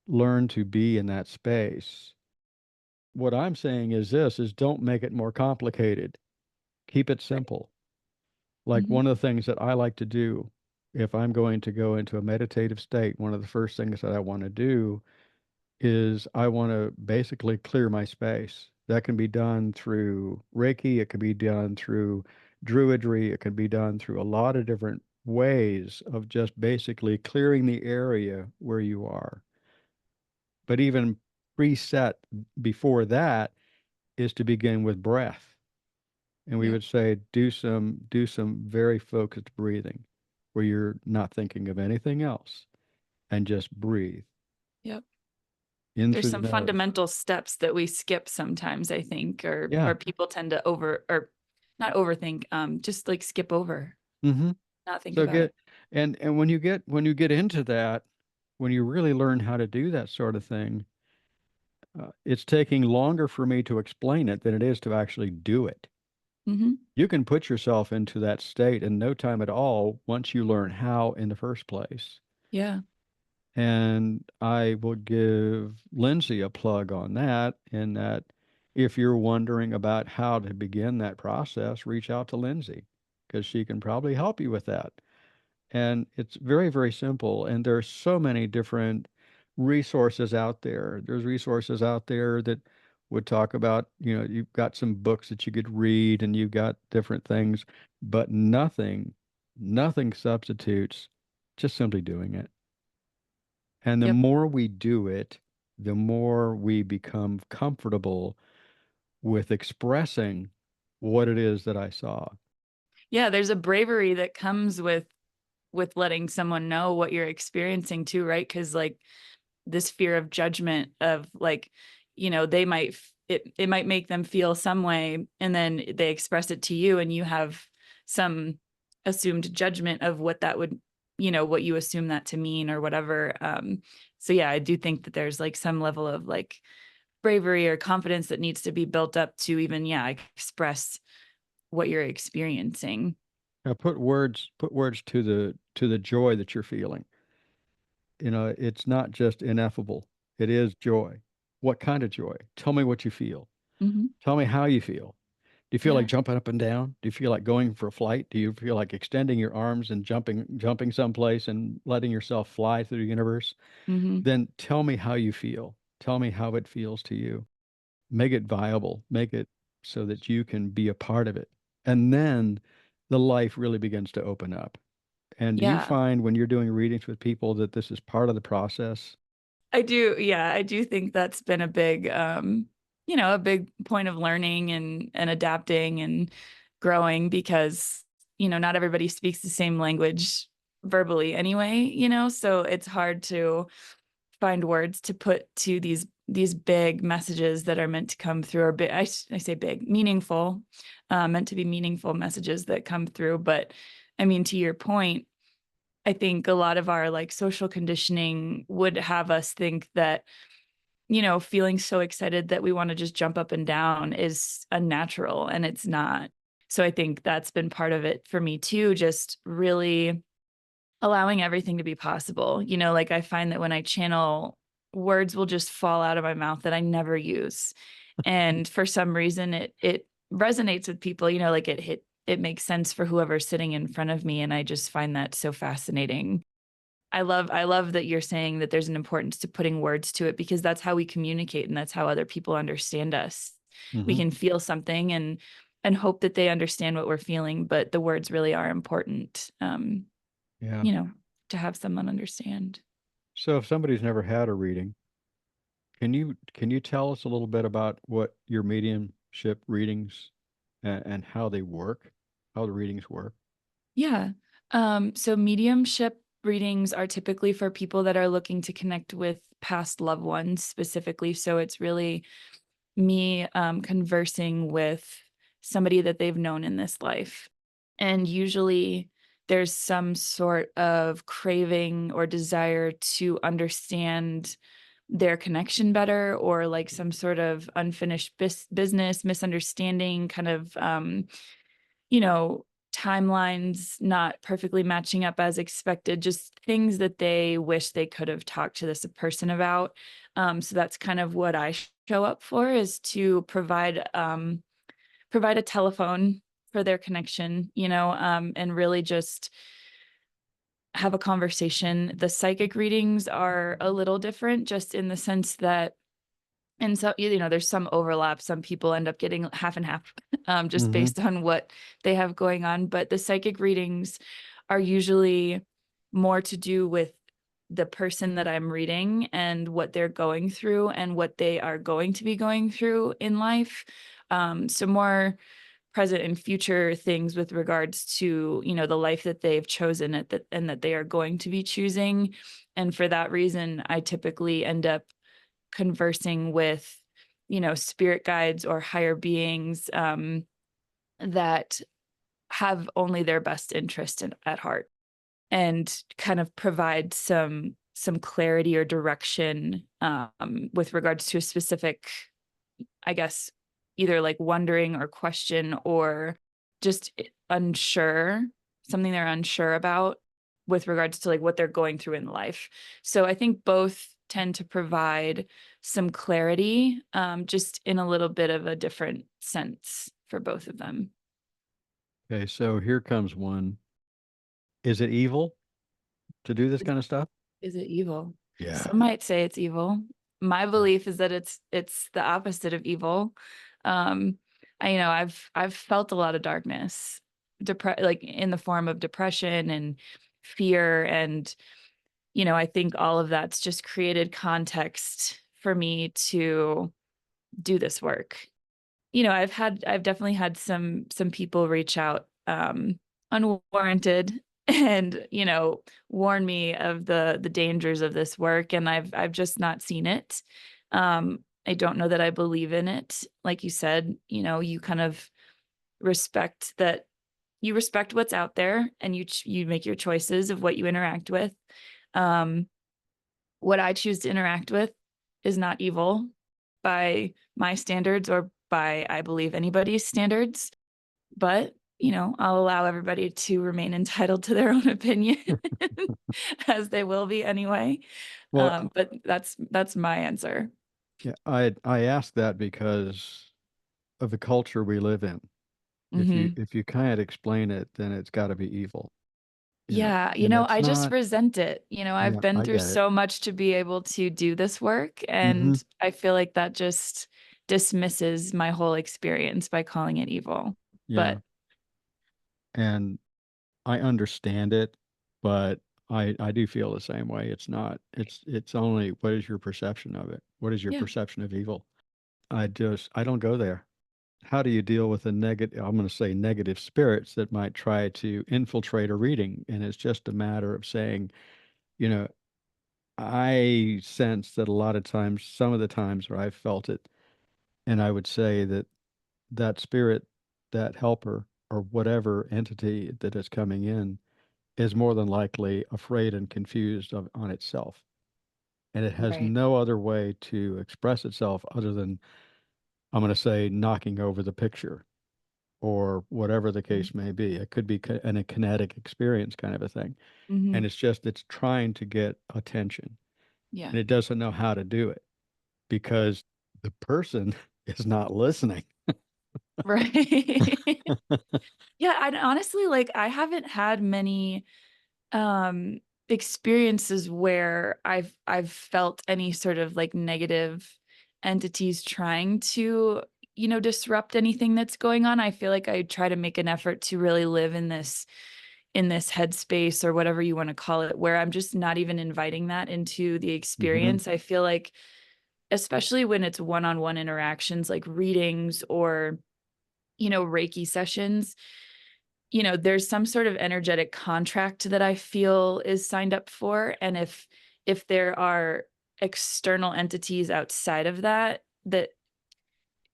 Learn to be in that space. What I'm saying is this is don't make it more complicated. Keep it
Right.
simple. Like
Hmm.
one of the things that I like to do if I'm going to go into a meditative state, one of the first things that I want to do is I want to basically clear my space. That can be done through Reiki, it can be done through Druidry, it can be done through a lot of different ways of just basically clearing the area where you are. But even preset before that is to begin with breath. And we
Yep.
would say, do some very focused breathing where you're not thinking of anything else and just breathe
Yep.
in
There's
through the
some
nose.
fundamental steps that we skip sometimes, I think,
Yeah.
or people tend to or not overthink, just like skip over,
Mm-hmm.
not think
So
about it.
and when you get into that, when you really learn how to do that sort of thing, it's taking longer for me to explain it than it is to actually do it.
Hmm.
You can put yourself into that state in no time at all once you learn how in the first place.
Yeah.
And I will give Lindsay a plug on that, in that if you're wondering about how to begin that process, reach out to Lindsay because she can probably help you with that. And it's very, very simple. And there's so many different resources out there. There's resources out there that would talk about, you've got some books that you could read and you've got different things, but nothing substitutes just simply doing it. And the
Yep.
more we do it, the more we become comfortable with expressing what it is that I saw.
Yeah, there's a bravery that comes with letting someone know what you're experiencing too, right? Because like this fear of judgment of like, they might it might make them feel some way, and then they express it to you, and you have some assumed judgment of what that would, what you assume that to mean or whatever. So yeah, I do think that there's like some level of like bravery or confidence that needs to be built up to even, yeah, express what you're experiencing.
Now put words to the joy that you're feeling. It's not just ineffable. It is joy. What kind of joy? Tell me what you feel.
Hmm.
Tell me how you feel. Do you feel like
Yeah.
jumping up and down? Do you feel like going for a flight? Do you feel like extending your arms and jumping someplace and letting yourself fly through the universe?
Hmm.
Then tell me how you feel. Tell me how it feels to you. Make it viable. Make it so that you can be a part of it. And then the life really begins to open up. And do you
Yeah.
find when you're doing readings with people that this is part of the process?
I do. Yeah, I do think that's been a big, a big point of learning and adapting and growing because, not everybody speaks the same language verbally anyway, so it's hard to find words to put to these big messages that are meant to come through, or big, I say big, meaningful, meant to be meaningful messages that come through. But I mean, to your point, I think a lot of our like social conditioning would have us think that, feeling so excited that we want to just jump up and down is unnatural, and it's not. So I think that's been part of it for me too, just really allowing everything to be possible. Like I find that when I channel, words will just fall out of my mouth that I never use. And for some reason it resonates with people, like it makes sense for whoever's sitting in front of me. And I just find that so fascinating. I love that you're saying that there's an importance to putting words to it, because that's how we communicate and that's how other people understand us. We
Hmm.
can feel something and hope that they understand what we're feeling, but the words really are important.
Yeah.
You know, to have someone understand.
So if somebody's never had a reading, can you tell us a little bit about what your mediumship readings and how they work, how the readings work?
Yeah. So mediumship readings are typically for people that are looking to connect with past loved ones specifically. So it's really me conversing with somebody that they've known in this life. And usually there's some sort of craving or desire to understand their connection better, or like some sort of unfinished business, misunderstanding, kind of, you know, timelines not perfectly matching up as expected, just things that they wish they could have talked to this person about. So that's kind of what I show up for, is to provide a telephone for their connection, and really just have a conversation. The psychic readings are a little different, just in the sense that, and so, there's some overlap. Some people end up getting half and half, just
Hmm.
based on what they have going on. But the psychic readings are usually more to do with the person that I'm reading and what they're going through and what they are going to be going through in life. So more present and future things with regards to, the life that they've chosen and that they are going to be choosing. And for that reason, I typically end up conversing with, spirit guides or higher beings that have only their best interest at heart, and kind of provide some clarity or direction with regards to a specific, I guess, either like wondering or question, or just something they're unsure about with regards to like what they're going through in life. So I think both tend to provide some clarity, just in a little bit of a different sense for both of them.
Okay, so here comes one. Is it evil to do this
Is,
kind of stuff?
is it evil?
Yeah.
Some might say it's evil. My belief is that it's the opposite of evil. I've felt a lot of darkness, like in the form of depression and fear, and I think all of that's just created context for me to do this work. I've definitely had some people reach out unwarranted and, warn me of the dangers of this work, and I've just not seen it. I don't know that I believe in it. Like you said, you kind of respect that you respect what's out there, and you make your choices of what you interact with. Um, what I choose to interact with is not evil by my standards or by, I believe, anybody's standards. But, I'll allow everybody to remain entitled to their own opinion as they will be anyway.
Well,
But that's my answer.
yeah, I ask that because of the culture we live in.
Hmm.
If you can't explain it, then it's got to be evil,
Yeah,
and it's
I just
not.
resent it. I've
Yeah,
been
I
through
get it.
so much to be able to do this work,
Hmm.
and I feel like that just dismisses my whole experience by calling it evil.
Yeah,
But
and I understand it, but I do feel the same way. It's not. It's only what is your perception of it? What is your
yeah,
perception of evil? I don't go there. How do you deal with a negative, I'm going to say negative spirits that might try to infiltrate a reading? And it's just a matter of saying, you know, I sense that a lot of times, some of the times where I've felt it, and I would say that that spirit, that helper, or whatever entity that is coming in is more than likely afraid and confused on itself. And it has
right.
no other way to express itself other than, I'm going to say, knocking over the picture or whatever the case may be. It could be a kinetic experience kind of a thing.
Mm-hmm.
And it's trying to get attention
Yeah.
and it doesn't know how to do it because the person is not listening.
Right. Yeah, I honestly, like, I haven't had many um experiences where I've felt any sort of like negative entities trying to, disrupt anything that's going on. I feel like I try to make an effort to really live in this headspace, or whatever you want to call it, where I'm just not even inviting that into the
Hmm.
experience. I feel like, especially when it's one-on-one interactions like readings or, Reiki sessions, there's some sort of energetic contract that I feel is signed up for. And if there are external entities outside of that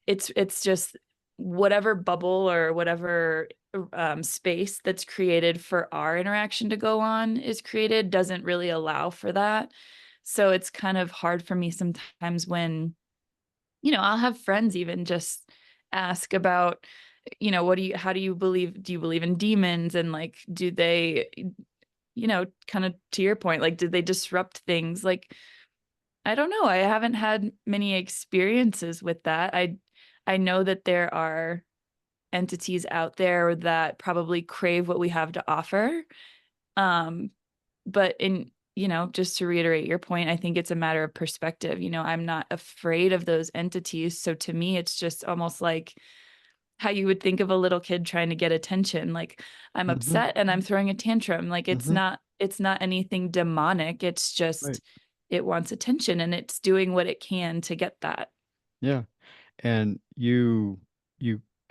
it's just whatever bubble or whatever space that's created for our interaction to go on is created doesn't really allow for that. So it's kind of hard for me sometimes when, I'll have friends even just ask about, do you believe in demons? And like, do they, kind of to your point, like, did they disrupt things? Like, I don't know. I haven't had many experiences with that. I know that there are entities out there that probably crave what we have to offer. Um, but just to reiterate your point, I think it's a matter of perspective. I'm not afraid of those entities. So to me, it's just almost like how you would think of a little kid trying to get attention. Like, I'm
Hmm.
upset and I'm throwing a tantrum. Like,
Hmm.
it's not anything demonic. It's
Right.
just it wants attention, and it's doing what it can to get that.
Yeah. And you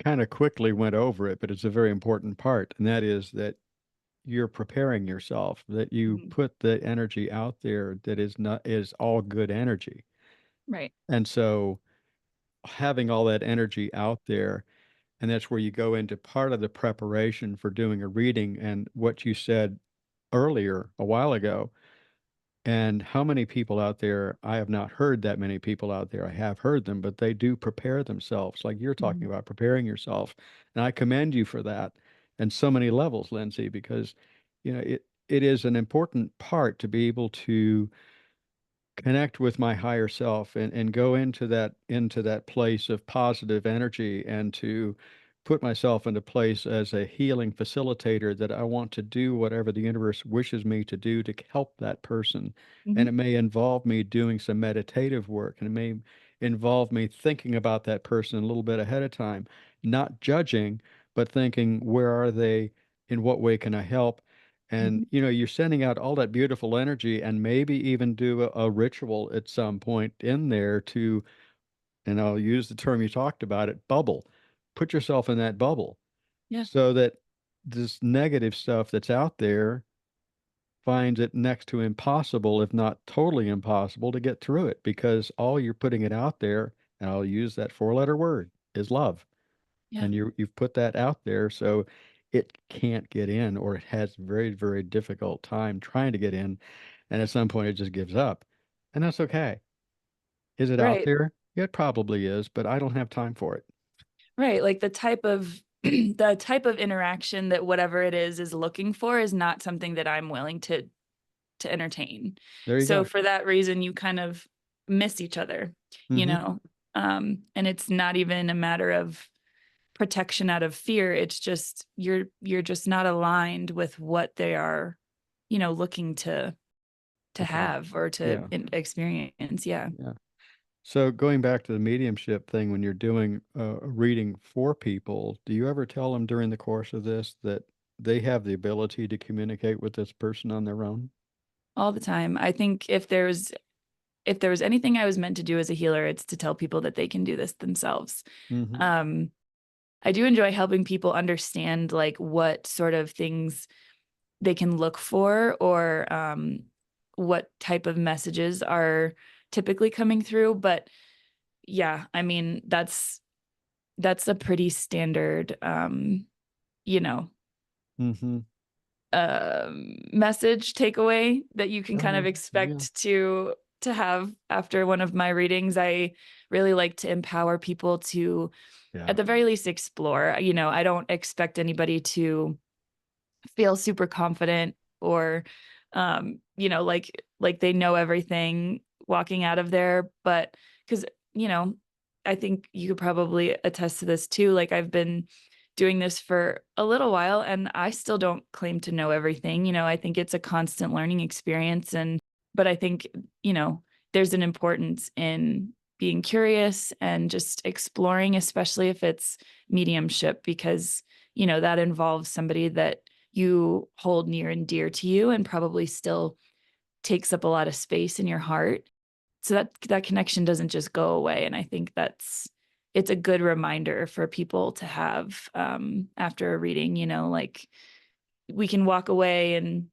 kind of quickly went over it, but it's a very important part, and that is that you're preparing yourself, that you
Mhm.
put the energy out there that is all good energy.
Right.
And so having all that energy out there, and that's where you go into part of the preparation for doing a reading and what you said earlier a while ago. And how many people out there, I have not heard that many people out there. I have heard them, but they do prepare themselves, like you're talking
Mhm.
about preparing yourself. And I commend you for that and so many levels, Lindsay, because it is an important part to be able to connect with my higher self and go into that place of positive energy and to put myself into place as a healing facilitator that I want to do whatever the universe wishes me to do to help that person. And
Mhm.
it may involve me doing some meditative work, and it may involve me thinking about that person a little bit ahead of time, not judging, but thinking, where are they? In what way can I help? And
Mhm.
you're sending out all that beautiful energy, and maybe even do a ritual at some point in there to, and I'll use the term you talked about it, bubble. Put yourself in that bubble
Yeah.
so that this negative stuff that's out there finds it next to impossible, if not totally impossible, to get through it, because all you're putting it out there, and I'll use that four-letter word, is love.
Yeah.
And you've put that out there, so it can't get in, or it has very, very difficult time trying to get in, and at some point it just gives up, and that's okay. Is it out
Right.
there? It probably is, but I don't have time for it.
Right. Like the type of the type of interaction that whatever it is looking for is not something that I'm willing to entertain.
There you
So
go.
for that reason, you kind of miss each other, you
Mhm.
know. And it's not even a matter of protection out of fear. It's just you're just not aligned with what they are, looking to
Okay.
have or to
Yeah,
experience. Yeah.
yeah. So going back to the mediumship thing, when you're doing a reading for people, do you ever tell them during the course of this that they have the ability to communicate with this person on their own?
All the time. I think if there was anything I was meant to do as a healer, it's to tell people that they can do this themselves.
Mhm.
Um, I do enjoy helping people understand like what sort of things they can look for or what type of messages are typically coming through. But yeah, I mean, that's a pretty standard you know,
Mhm.
message takeaway that you can
Oh,
kind
yeah.
of
Yeah.
expect to have after one of my readings. I really like to empower people to,
Yeah.
at the very least, explore. I don't expect anybody to feel super confident or like they know everything walking out of there, but because you know I think you could probably attest to this too. Like I've been doing this for a little while and I still don't claim to know everything. I think it's a constant learning experience, and but I think you know there's an importance in being curious and just exploring, especially if it's mediumship, because that involves somebody that you hold near and dear to you and probably still takes up a lot of space in your heart. So that connection doesn't just go away. And I think it's a good reminder for people to have after a reading, like we can walk away and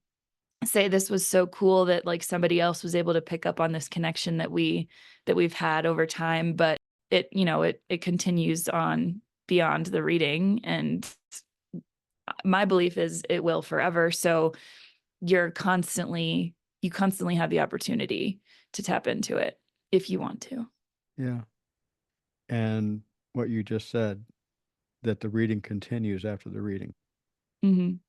say this was so cool that like somebody else was able to pick up on this connection that we've had over time, but it continues on beyond the reading, and my belief is it will forever. So you constantly have the opportunity to tap into it if you want to.
Yeah. And what you just said, that the reading continues after the reading.
Mhm.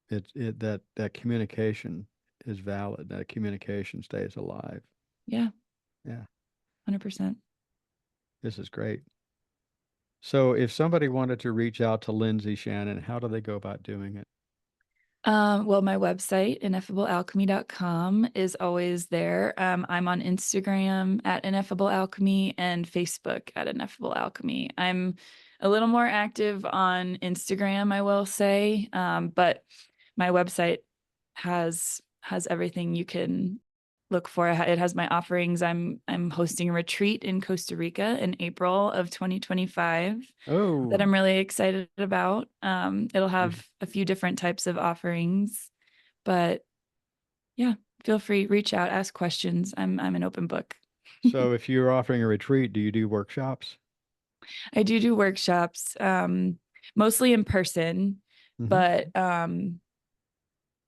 That communication is valid. That communication stays alive.
Yeah,
Yeah.
100%.
This is great. So if somebody wanted to reach out to Lindsay, Shannon, how do they go about doing it?
Well, my website, ineffablealchemy.com, is always there. I'm on Instagram at Ineffable Alchemy and Facebook at Ineffable Alchemy. I'm a little more active on Instagram, I will say, but my website has everything you can look for. It has my offerings. I'm hosting a retreat in Costa Rica in April of 2025 that I'm really excited about. It'll have a few different types of offerings, but yeah, feel free, reach out, ask questions. I'm an open book.
So if you're offering a retreat, do you do workshops?
I do workshops, mostly in person, but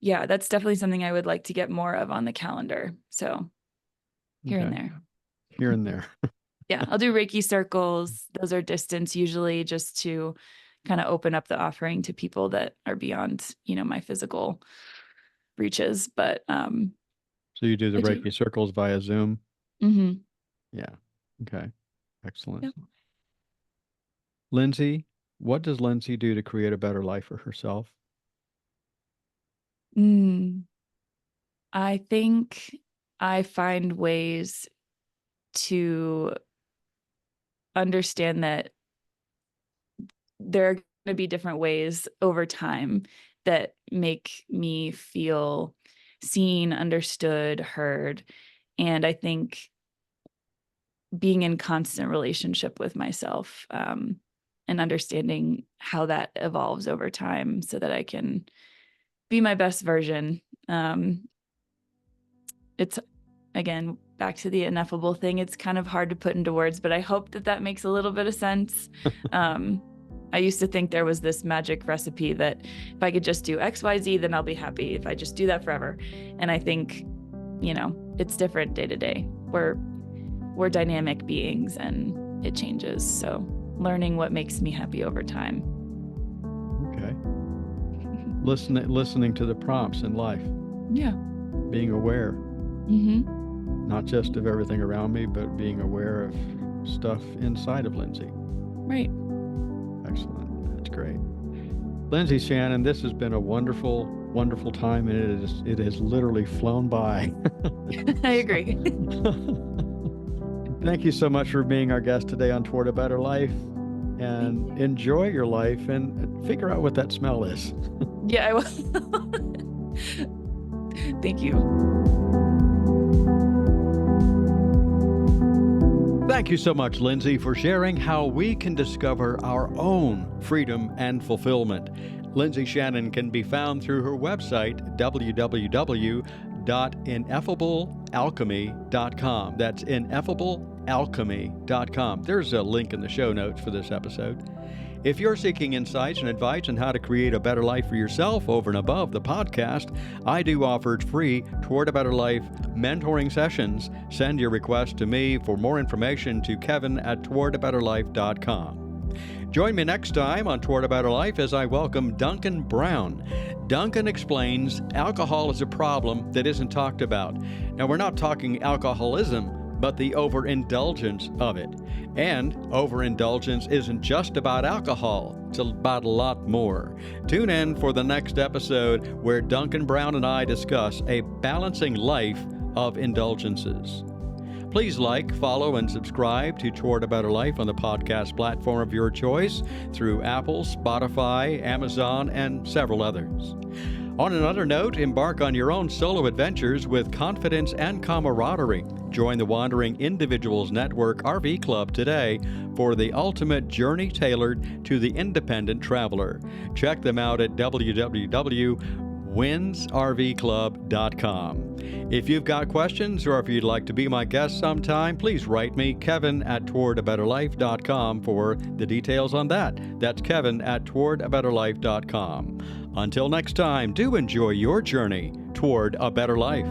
yeah, that's definitely something I would like to get more of on the calendar. So here and there.
Here and there.
Yeah, I'll do Reiki circles. Those are distance usually, just to kind of open up the offering to people that are beyond, my physical reaches. But
so you do the Reiki circles via Zoom?
Mm-hmm.
Yeah. Okay. Excellent.
Yep.
Lindsay, what does Lindsay do to create a better life for herself?
I think I find ways to understand that there are going to be different ways over time that make me feel seen, understood, heard. And I think being in constant relationship with myself, and understanding how that evolves over time so that I can be my best version. It's, again, back to the ineffable thing. It's kind of hard to put into words, but I hope that makes a little bit of sense. I used to think there was this magic recipe that if I could just do X, Y, Z, then I'll be happy. If I just do that forever. And I think, it's different day to day. We're dynamic beings and it changes. So learning what makes me happy over time.
Okay. Listening to the prompts in life.
Yeah.
Being aware. Not just of everything around me, but being aware of stuff inside of Lindsay.
Right.
Excellent. That's great. Lindsay, Shannon, this has been a wonderful, wonderful time, and it has literally flown by.
I agree.
Thank you so much for being our guest today on Toward a Better Life, and enjoy your life and figure out what that smell is.
Yeah, I will. Thank you.
Thank you so much, Lindsay, for sharing how we can discover our own freedom and fulfillment. Lindsay Shannon can be found through her website, www.ineffablealchemy.com. That's ineffablealchemy.com. There's a link in the show notes for this episode. If you're seeking insights and advice on how to create a better life for yourself over and above the podcast, I do offer free Toward a Better Life mentoring sessions. Send your request to me. For more information to kevin@towardabetterlife.com. Join me next time on Toward a Better Life as I welcome Duncan Brown. Duncan explains alcohol is a problem that isn't talked about. Now, we're not talking alcoholism, but the overindulgence of it. And overindulgence isn't just about alcohol, it's about a lot more. Tune in for the next episode where Duncan Brown and I discuss a balancing life of indulgences. Please like, follow, and subscribe to Toward a Better Life on the podcast platform of your choice through Apple, Spotify, Amazon, and several others. On another note, embark on your own solo adventures with confidence and camaraderie. Join the Wandering Individuals Network RV Club today for the ultimate journey tailored to the independent traveler. Check them out at www.winsrvclub.com. If you've got questions or if you'd like to be my guest sometime, please write me, kevin@towardabetterlife.com for the details on that. That's kevin@towardabetterlife.com. Until next time, do enjoy your journey toward a better life.